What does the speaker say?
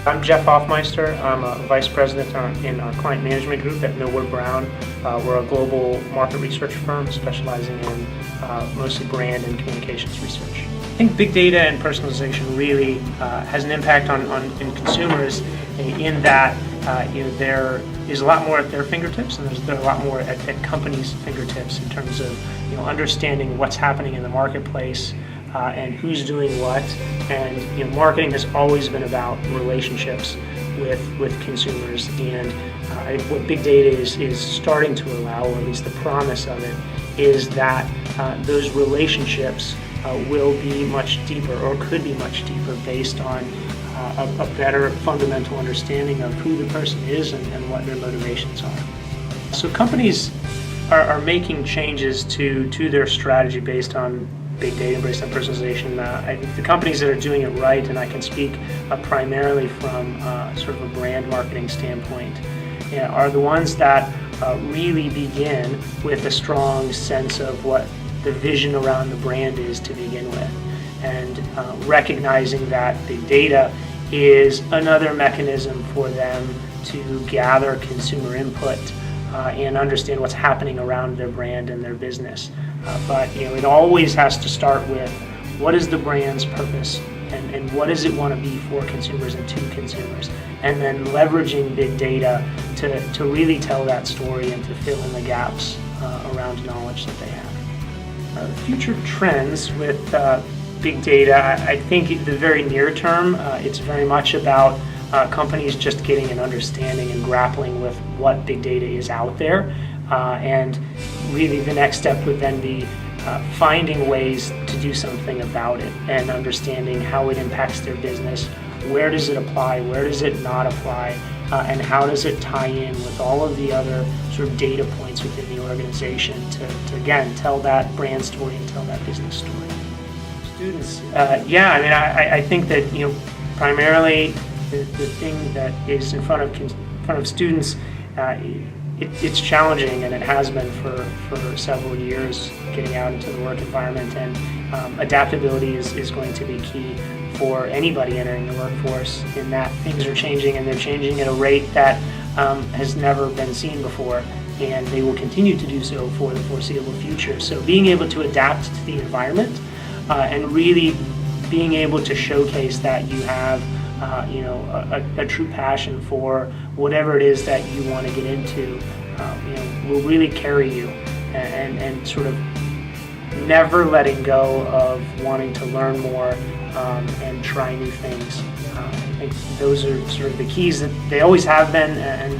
I'm Jeff Hoffmeister. I'm a Vice President in our Client Management Group at Milward Brown. We're a global market research firm specializing in mostly brand and communications research. I think big data and personalization really has an impact on consumers in that there is a lot more at their fingertips, and there's a lot more at companies' fingertips in terms of understanding what's happening in the marketplace and who's doing what. And marketing has always been about relationships with consumers, and I think what big data is starting to allow, or at least the promise of it, is that those relationships will be much deeper, or could be much deeper, based on a better fundamental understanding of who the person is and what their motivations are. So companies are making changes to their strategy based on big data, based on personalization. I think the companies that are doing it right, and I can speak primarily from sort of a brand marketing standpoint, are the ones that really begin with a strong sense of what the vision around the brand is to begin with, and recognizing that big data is another mechanism for them to gather consumer input and understand what's happening around their brand and their business. But it always has to start with what is the brand's purpose, and what does it want to be for consumers and to consumers, and then leveraging big data to really tell that story and to fill in the gaps around knowledge that they have. Future trends with big data, I think in the very near term, it's very much about companies just getting an understanding and grappling with what big data is out there. And really the next step would then be finding ways to do something about it and understanding how it impacts their business. Where does it apply? Where does it not apply? And how does it tie in with all of the other sort of data points within the organization to again, tell that brand story and tell that business story. Students, I think that primarily the thing that is in front of students, it's challenging, and it has been for several years, getting out into the work environment, and adaptability is going to be key for anybody entering the workforce, in that things are changing, and they're changing at a rate that has never been seen before, and they will continue to do so for the foreseeable future. So being able to adapt to the environment and really being able to showcase that you have a true passion for whatever it is that you want to get into, will really carry you, and sort of never letting go of wanting to learn more and try new things. I think those are sort of the keys that they always have been, and